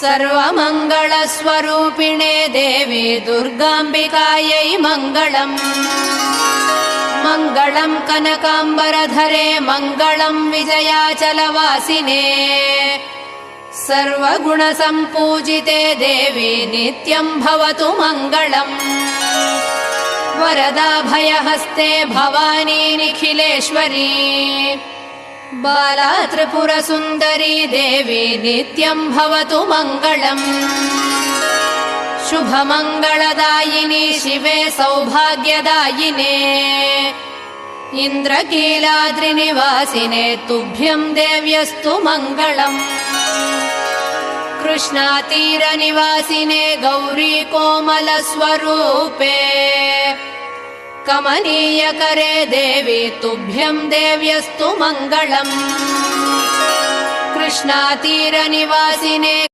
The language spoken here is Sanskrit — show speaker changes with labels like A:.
A: सर्वमङ्गलस्वरूपिणे देवी दुर्गाम्बिकायै मङ्गलम्। मङ्गलम् कनकाम्बरधरे मङ्गलम् विजयाचलवासिने। सर्वगुणसम्पूजिते देवी नित्यम् भवतु मङ्गलम्। वरदाभयहस्ते भवानी निखिलेश्वरी। बाला त्रिपुरसुन्दरी देवी नित्यम् भवतु मङ्गलम्। शुभमङ्गलदायिनी शिवे सौभाग्यदायिने। इन्द्रकीलाद्रिनिवासिने तुभ्यम् देव्यस्तु मङ्गलम्। कृष्णातीरनिवासिने गौरी कोमलस्वरूपे। कमनीयकरे देवी तुभ्यम् देव्यस्तु मङ्गलम्। कृष्णातीरनिवासिने